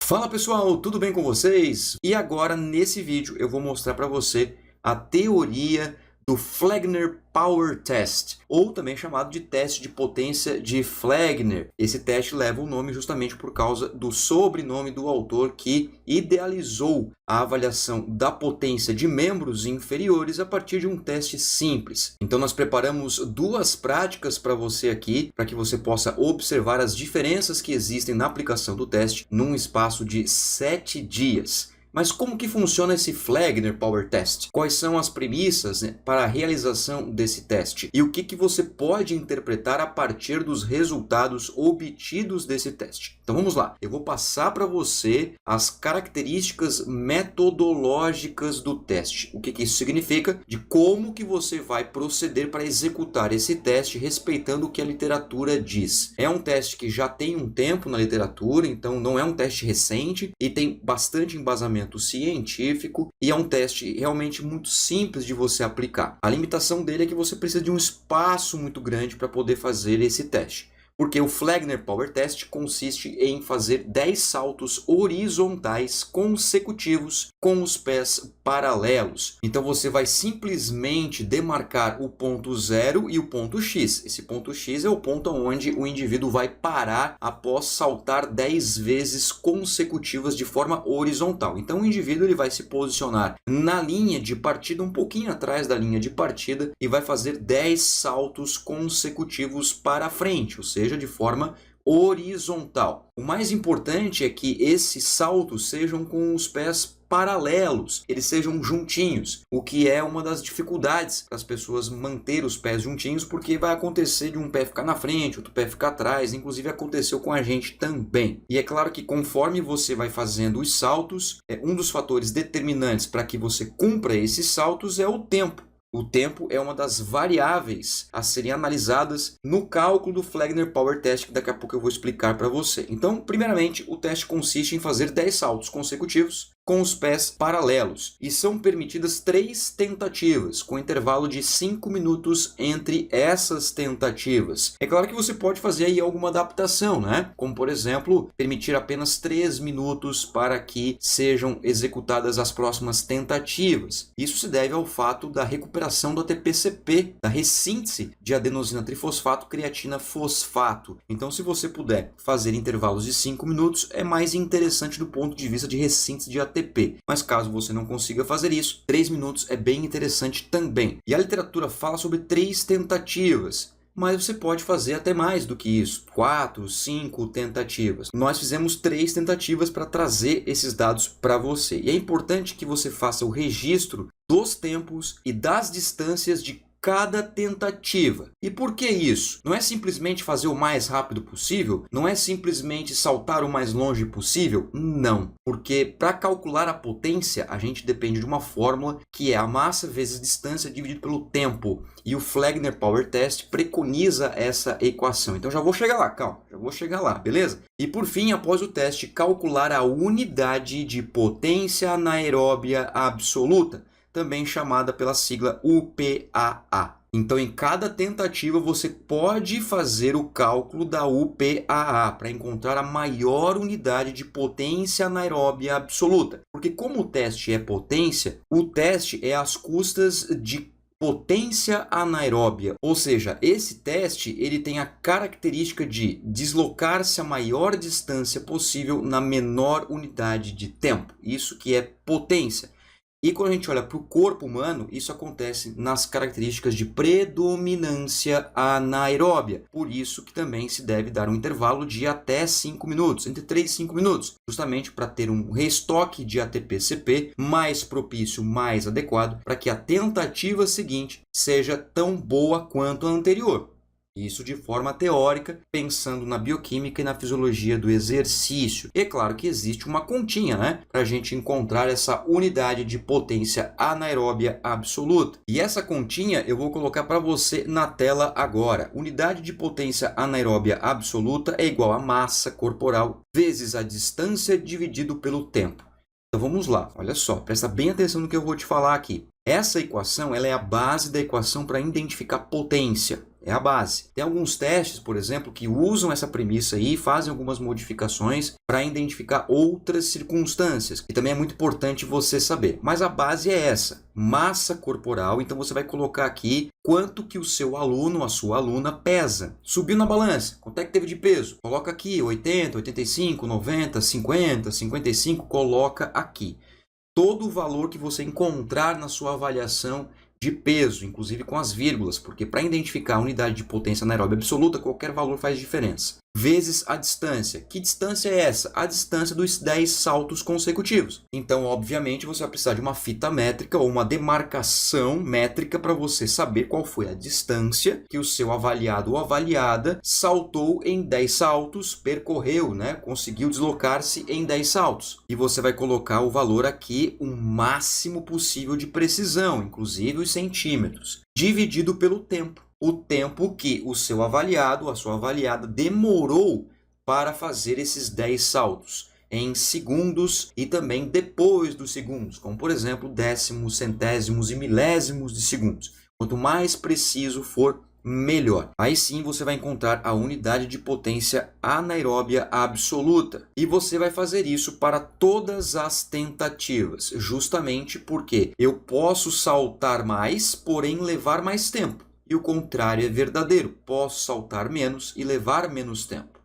Fala pessoal, tudo bem com vocês? E agora nesse vídeo eu vou mostrar para você a teoria do Fleggner Power Test, ou também chamado de teste de potência de Fleggner. Esse teste leva o nome justamente por causa do sobrenome do autor que idealizou a avaliação da potência de membros inferiores a partir de um teste simples. Então nós preparamos duas práticas para você aqui, para que você possa observar as diferenças que existem na aplicação do teste num espaço de 7 dias. Mas como que funciona esse Fleggner Power Test? Quais são as premissas, para a realização desse teste? E o que você pode interpretar a partir dos resultados obtidos desse teste? Então vamos lá, eu vou passar para você as características metodológicas do teste. O que isso significa? De como que você vai proceder para executar esse teste respeitando o que a literatura diz. É um teste que já tem um tempo na literatura, então não é um teste recente e tem bastante embasamento científico e é um teste realmente muito simples de você aplicar. A limitação dele é que você precisa de um espaço muito grande para poder fazer esse teste. Porque o Fleggner Power Test consiste em fazer 10 saltos horizontais consecutivos com os pés paralelos. Então você vai simplesmente demarcar o ponto 0 e o ponto X. Esse ponto X é o ponto onde o indivíduo vai parar após saltar 10 vezes consecutivas de forma horizontal. Então o indivíduo ele vai se posicionar na linha de partida, um pouquinho atrás da linha de partida, e vai fazer 10 saltos consecutivos para frente, ou seja, de forma horizontal. O mais importante é que esses saltos sejam com os pés paralelos, eles sejam juntinhos, o que é uma das dificuldades para as pessoas manter os pés juntinhos, porque vai acontecer de um pé ficar na frente, outro pé ficar atrás, inclusive aconteceu com a gente também. E é claro que conforme você vai fazendo os saltos, um dos fatores determinantes para que você cumpra esses saltos é o tempo. O tempo é uma das variáveis a serem analisadas no cálculo do Fleggner Power Test, que daqui a pouco eu vou explicar para você. Então, primeiramente, o teste consiste em fazer 10 saltos consecutivos com os pés paralelos e são permitidas 3 tentativas, com intervalo de 5 minutos entre essas tentativas. É claro que você pode fazer aí alguma adaptação, né? Como, por exemplo, permitir apenas 3 minutos para que sejam executadas as próximas tentativas. Isso se deve ao fato da recuperação do ATP-CP, da ressíntese de adenosina trifosfato creatina fosfato. Então, se você puder fazer intervalos de 5 minutos, é mais interessante do ponto de vista de ressíntese de ATP. Mas caso você não consiga fazer isso, 3 minutos é bem interessante também. E a literatura fala sobre 3 tentativas, mas você pode fazer até mais do que isso, 4, 5 tentativas. Nós fizemos 3 tentativas para trazer esses dados para você. E é importante que você faça o registro dos tempos e das distâncias de cada tentativa. E por que isso? Não é simplesmente fazer o mais rápido possível? Não é simplesmente saltar o mais longe possível? Não, porque para calcular a potência a gente depende de uma fórmula que é a massa vezes distância dividido pelo tempo. E o Fleggner Power Test preconiza essa equação. Então já vou chegar lá, calma, já vou chegar lá, beleza? E por fim, após o teste, calcular a unidade de potência anaeróbia absoluta, também chamada pela sigla UPAA. Então, em cada tentativa, você pode fazer o cálculo da UPAA para encontrar a maior unidade de potência anaeróbia absoluta. Porque como o teste é potência, o teste é às custas de potência anaeróbia, ou seja, esse teste ele tem a característica de deslocar-se a maior distância possível na menor unidade de tempo. Isso que é potência. E quando a gente olha para o corpo humano, isso acontece nas características de predominância anaeróbia. Por isso que também se deve dar um intervalo de até 5 minutos, entre 3 e 5 minutos, justamente para ter um reestoque de ATP-CP mais propício, mais adequado, para que a tentativa seguinte seja tão boa quanto a anterior. Isso de forma teórica, pensando na bioquímica e na fisiologia do exercício. E é claro que existe uma continha, né? Para a gente encontrar essa unidade de potência anaeróbia absoluta. E essa continha eu vou colocar para você na tela agora. Unidade de potência anaeróbia absoluta é igual a massa corporal vezes a distância dividido pelo tempo. Então vamos lá, olha só, presta bem atenção no que eu vou te falar aqui. Essa equação ela é a base da equação para identificar potência. é a base. Tem alguns testes, por exemplo, que usam essa premissa aí e fazem algumas modificações para identificar outras circunstâncias, que também é muito importante você saber. Mas a base é essa, massa corporal. Então você vai colocar aqui quanto que o seu aluno, a sua aluna pesa. Subiu na balança, quanto é que teve de peso? Coloca aqui 80, 85, 90, 50, 55, coloca aqui. Todo o valor que você encontrar na sua avaliação de peso, inclusive com as vírgulas, porque para identificar a unidade de potência anaeróbia absoluta, qualquer valor faz diferença. Vezes a distância. Que distância é essa? A distância dos 10 saltos consecutivos. Então, obviamente, você vai precisar de uma fita métrica ou uma demarcação métrica para você saber qual foi a distância que o seu avaliado ou avaliada saltou em 10 saltos, percorreu, né? Conseguiu deslocar-se em 10 saltos. E você vai colocar o valor aqui o máximo possível de precisão, inclusive os centímetros, dividido pelo tempo. O tempo que o seu avaliado, a sua avaliada, demorou para fazer esses 10 saltos, em segundos e também depois dos segundos, como por exemplo décimos, centésimos e milésimos de segundos. Quanto mais preciso for, melhor. Aí sim você vai encontrar a unidade de potência anaeróbia absoluta. E você vai fazer isso para todas as tentativas, justamente porque eu posso saltar mais, porém levar mais tempo. E o contrário é verdadeiro, posso saltar menos e levar menos tempo.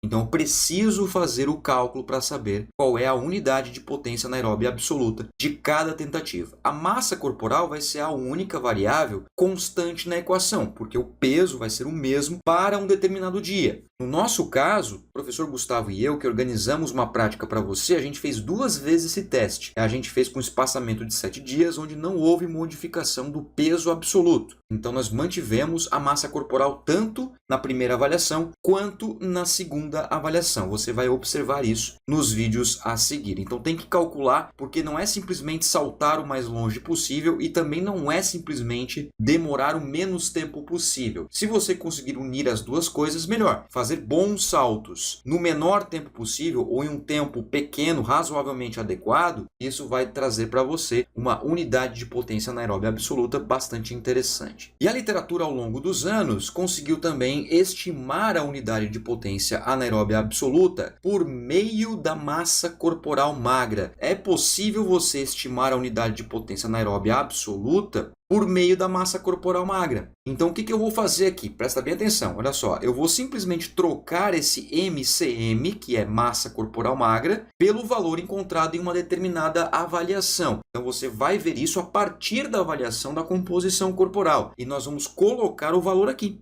Então, eu preciso fazer o cálculo para saber qual é a unidade de potência anaeróbia absoluta de cada tentativa. A massa corporal vai ser a única variável constante na equação, porque o peso vai ser o mesmo para um determinado dia. No nosso caso, o professor Gustavo e eu, que organizamos uma prática para você, a gente fez 2 vezes esse teste. A gente fez com espaçamento de 7 dias, onde não houve modificação do peso absoluto. Então, nós mantivemos a massa corporal tanto na primeira avaliação quanto na segunda avaliação. Você vai observar isso nos vídeos a seguir. Então, tem que calcular, porque não é simplesmente saltar o mais longe possível e também não é simplesmente demorar o menos tempo possível. Se você conseguir unir as duas coisas, melhor. Fazer bons saltos no menor tempo possível ou em um tempo pequeno, razoavelmente adequado, isso vai trazer para você uma unidade de potência anaeróbia absoluta bastante interessante. E a literatura ao longo dos anos conseguiu também estimar a unidade de potência anaeróbia absoluta por meio da massa corporal magra. É possível você estimar a unidade de potência anaeróbia absoluta por meio da massa corporal magra. Então, o que eu vou fazer aqui? Presta bem atenção, olha só. Eu vou simplesmente trocar esse MCM, que é massa corporal magra, pelo valor encontrado em uma determinada avaliação. Então, você vai ver isso a partir da avaliação da composição corporal. E nós vamos colocar o valor aqui.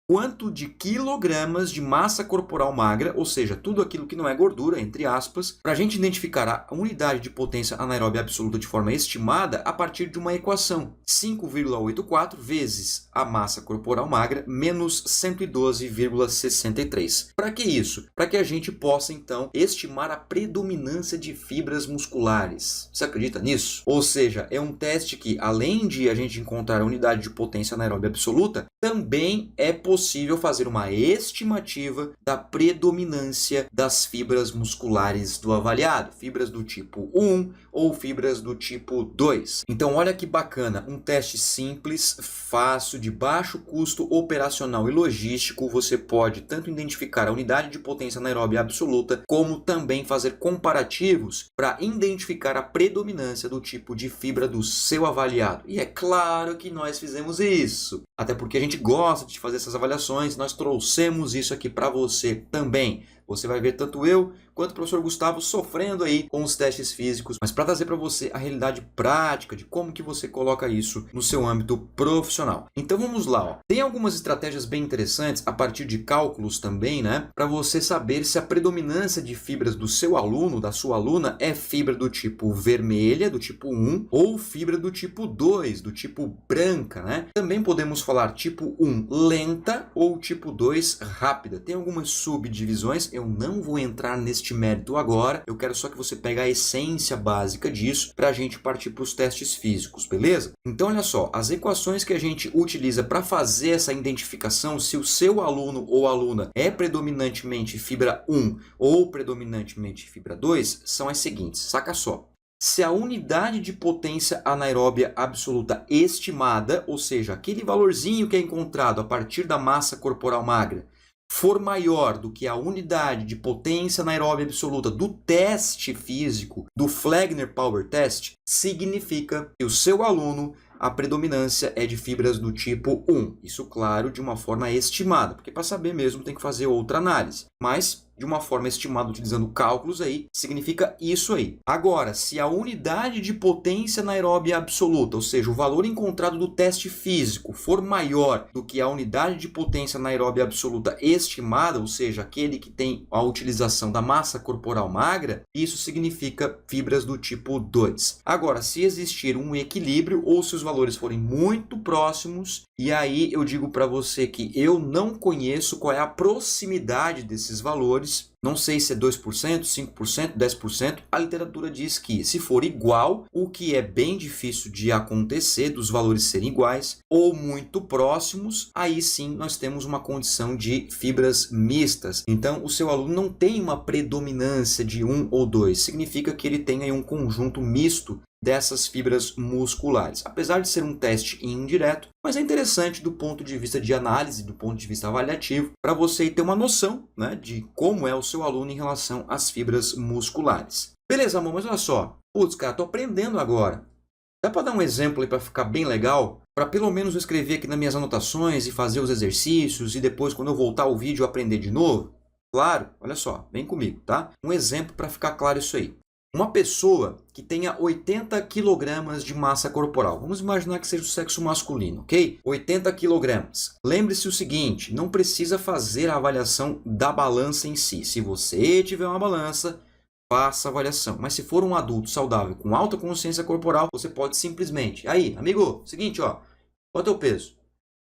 Quanto de quilogramas de massa corporal magra, ou seja, tudo aquilo que não é gordura, entre aspas, para a gente identificar a unidade de potência anaeróbia absoluta de forma estimada a partir de uma equação. 5,84 vezes a massa corporal magra menos 112,63. Para que isso? Para que a gente possa, então, estimar a predominância de fibras musculares. Você acredita nisso? Ou seja, é um teste que, além de a gente encontrar a unidade de potência anaeróbia absoluta, também é possível fazer uma estimativa da predominância das fibras musculares do avaliado, fibras do tipo 1 ou fibras do tipo 2. Então, olha que bacana, um teste simples, fácil, de baixo custo operacional e logístico. Você pode tanto identificar a unidade de potência anaeróbia absoluta, como também fazer comparativos para identificar a predominância do tipo de fibra do seu avaliado. E é claro que nós fizemos isso, até porque a gente gosta de fazer essas avaliações, nós trouxemos isso aqui para você também. Você vai ver tanto eu quanto o professor Gustavo sofrendo aí com os testes físicos, mas para trazer para você a realidade prática de como que você coloca isso no seu âmbito profissional. Então vamos lá, ó. Tem algumas estratégias bem interessantes a partir de cálculos também, né? Para você saber se a predominância de fibras do seu aluno, da sua aluna, é fibra do tipo vermelha, do tipo 1, ou fibra do tipo 2, do tipo branca, né? Também podemos falar tipo 1 lenta ou tipo 2 rápida. Tem algumas subdivisões, eu não vou entrar neste mérito agora, eu quero só que você pegue a essência básica disso para a gente partir para os testes físicos, beleza? Então, olha só, as equações que a gente utiliza para fazer essa identificação se o seu aluno ou aluna é predominantemente fibra 1 ou predominantemente fibra 2 são as seguintes, saca só. se a unidade de potência anaeróbia absoluta estimada, ou seja, aquele valorzinho que é encontrado a partir da massa corporal magra, for maior do que a unidade de potência anaeróbia absoluta do teste físico, do Fleggner Power Test, significa que o seu aluno, a predominância é de fibras do tipo 1. Isso, claro, de uma forma estimada, porque para saber mesmo tem que fazer outra análise. Mas, de uma forma estimada, utilizando cálculos aí, significa isso aí. Agora, se a unidade de potência anaeróbia absoluta, ou seja, o valor encontrado do teste físico, for maior do que a unidade de potência anaeróbia absoluta estimada, ou seja, aquele que tem a utilização da massa corporal magra, isso significa fibras do tipo 2. Agora, se existir um equilíbrio ou se os valores forem muito próximos, e aí eu digo para você que eu não conheço qual é a proximidade desses valores, não sei se é 2%, 5%, 10%. A literatura diz que se for igual, o que é bem difícil de acontecer, dos valores serem iguais, ou muito próximos, aí sim nós temos uma condição de fibras mistas. Então, o seu aluno não tem uma predominância de 1 ou 2, significa que ele tem aí um conjunto misto dessas fibras musculares. Apesar de ser um teste indireto, mas é interessante do ponto de vista de análise, do ponto de vista avaliativo, para você ter uma noção, né, de como é o seu aluno em relação às fibras musculares. Beleza, amor, mas olha só. Putz, cara, tô aprendendo agora. Dá para dar um exemplo aí para ficar bem legal? Para pelo menos eu escrever aqui nas minhas anotações e fazer os exercícios e depois, quando eu voltar ao vídeo, aprender de novo? Claro, olha só, vem comigo, tá? Um exemplo para ficar claro isso aí. Uma pessoa que tenha 80 kg de massa corporal. Vamos imaginar que seja o sexo masculino, ok? 80 kg. Lembre-se o seguinte, não precisa fazer a avaliação da balança em si. Se você tiver uma balança, faça a avaliação. Mas se for um adulto saudável com alta consciência corporal, você pode simplesmente... Aí, amigo, seguinte, ó. Qual é o teu peso?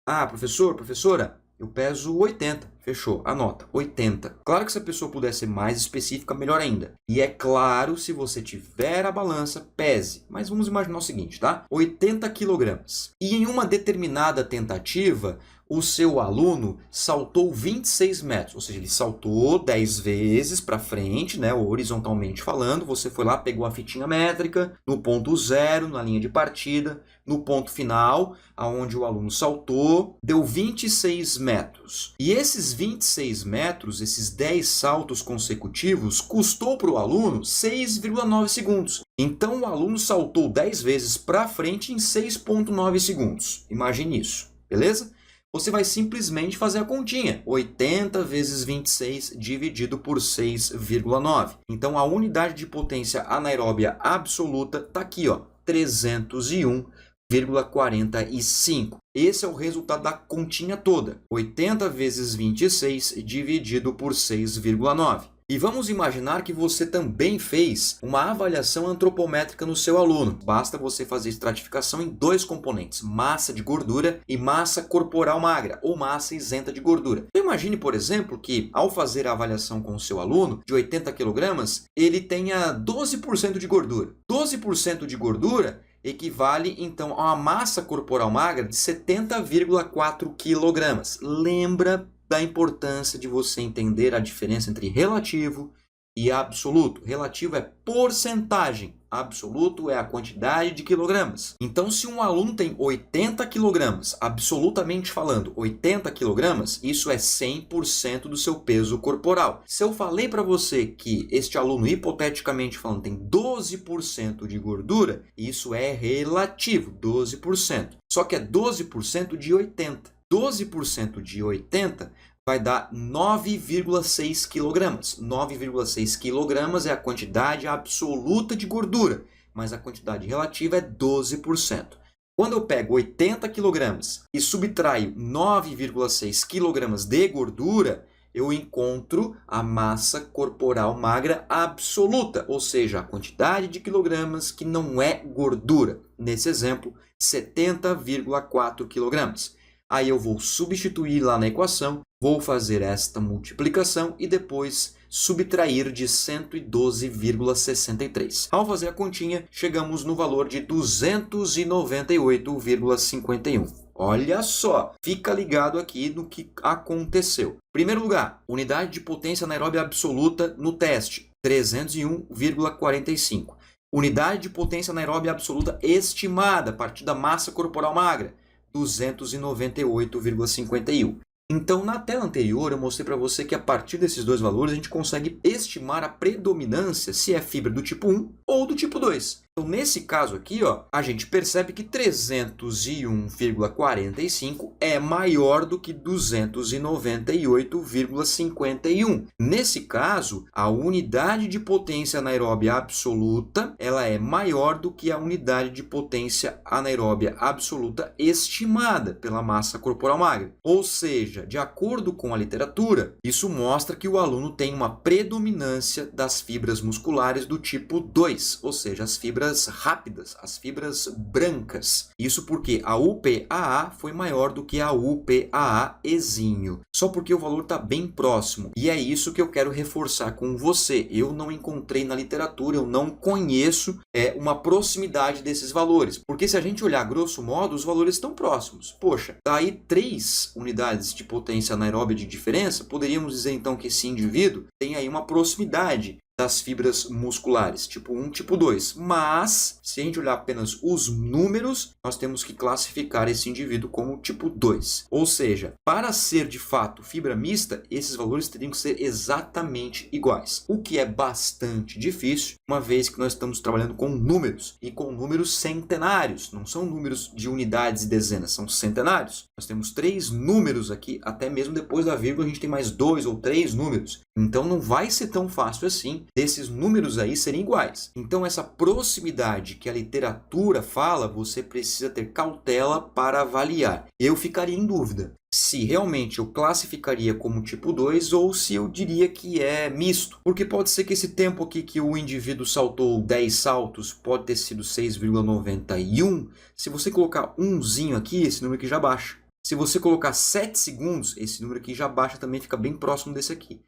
Ah, professor, professora, eu peso 80. Fechou, anota, 80. Claro que se a pessoa puder ser mais específica, melhor ainda. E é claro, se você tiver a balança, pese. Mas vamos imaginar o seguinte, tá? 80 kg. E em uma determinada tentativa, o seu aluno saltou 26 metros. Ou seja, ele saltou 10 vezes para frente, né, horizontalmente falando. Você foi lá, pegou a fitinha métrica, no ponto zero, na linha de partida, no ponto final, aonde o aluno saltou, deu 26 metros. E esses 26 metros, esses 10 saltos consecutivos, custou para o aluno 6,9 segundos. Então, o aluno saltou 10 vezes para frente em 6,9 segundos. Imagine isso, beleza? Você vai simplesmente fazer a continha. 80 vezes 26 dividido por 6,9. Então, a unidade de potência anaeróbia absoluta está aqui, ó, 301,45. Esse é o resultado da continha toda. 80 vezes 26 dividido por 6,9. E vamos imaginar que você também fez uma avaliação antropométrica no seu aluno. Basta você fazer estratificação em dois componentes, massa de gordura e massa corporal magra, ou massa isenta de gordura. Então, imagine, por exemplo, que ao fazer a avaliação com o seu aluno de 80 kg, ele tenha 12% de gordura. 12% de gordura equivale, então, a uma massa corporal magra de 70,4 kg. Lembra da importância de você entender a diferença entre relativo e absoluto. Relativo é porcentagem, absoluto é a quantidade de quilogramas. Então, se um aluno tem 80 quilogramas, absolutamente falando, 80 quilogramas, isso é 100% do seu peso corporal. Se eu falei para você que este aluno, hipoteticamente falando, tem 12% de gordura, isso é relativo, 12%. Só que é 12% de 80. 12% de 80 vai dar 9,6 kg. 9,6 kg é a quantidade absoluta de gordura, mas a quantidade relativa é 12%. Quando eu pego 80 kg e subtraio 9,6 kg de gordura, eu encontro a massa corporal magra absoluta, ou seja, a quantidade de quilogramas que não é gordura. Nesse exemplo, 70,4 kg. Aí eu vou substituir lá na equação, vou fazer esta multiplicação e depois subtrair de 112,63. Ao fazer a continha, chegamos no valor de 298,51. Olha só, fica ligado aqui no que aconteceu. Primeiro lugar, unidade de potência anaeróbia absoluta no teste, 301,45. Unidade de potência anaeróbia absoluta estimada a partir da massa corporal magra, 298,51. Então, na tela anterior, eu mostrei para você que a partir desses dois valores, a gente consegue estimar a predominância se é fibra do tipo 1 ou do tipo 2. Então, nesse caso aqui, ó, a gente percebe que 301,45 é maior do que 298,51. Nesse caso, a unidade de potência anaeróbia absoluta ela é maior do que a unidade de potência anaeróbia absoluta estimada pela massa corporal magra. Ou seja, de acordo com a literatura, isso mostra que o aluno tem uma predominância das fibras musculares do tipo 2, ou seja, as fibras rápidas, as fibras brancas. Isso porque a UPAA foi maior do que a UPAA exímio, só porque o valor está bem próximo. E é isso que eu quero reforçar com você. Eu não encontrei na literatura, eu não conheço uma proximidade desses valores, porque se a gente olhar grosso modo, os valores estão próximos. Poxa, daí 3 unidades de potência anaeróbia de diferença, poderíamos dizer então que esse indivíduo tem aí uma proximidade das fibras musculares, tipo 1, tipo 2. Mas, se a gente olhar apenas os números, nós temos que classificar esse indivíduo como tipo 2. Ou seja, para ser de fato fibra mista, esses valores teriam que ser exatamente iguais. O que é bastante difícil, uma vez que nós estamos trabalhando com números, e com números centenários. Não são números de unidades e dezenas, são centenários. Nós temos 3 números aqui, até mesmo depois da vírgula a gente tem mais 2 ou 3 números. Então não vai ser tão fácil assim desses números aí serem iguais. Então essa proximidade que a literatura fala, você precisa ter cautela para avaliar. Eu ficaria em dúvida se realmente eu classificaria como tipo 2 ou se eu diria que é misto. Porque pode ser que esse tempo aqui que o indivíduo saltou 10 saltos pode ter sido 6,91. Se você colocar umzinho aqui, esse número aqui já baixa. Se você colocar 7 segundos, esse número aqui já baixa também, fica bem próximo desse aqui.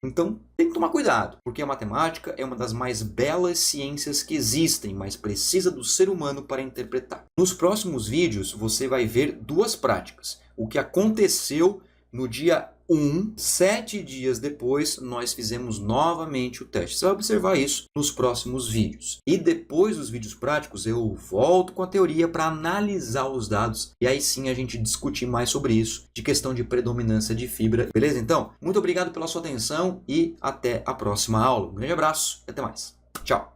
Então, tem que tomar cuidado, porque a matemática é uma das mais belas ciências que existem, mas precisa do ser humano para interpretar. Nos próximos vídeos, você vai ver 2 práticas. O que aconteceu no dia 1, 7 dias depois, nós fizemos novamente o teste. Você vai observar isso nos próximos vídeos. E depois dos vídeos práticos, eu volto com a teoria para analisar os dados. E aí sim a gente discutir mais sobre isso, de questão de predominância de fibra. Beleza? Então, muito obrigado pela sua atenção e até a próxima aula. Um grande abraço e até mais. Tchau!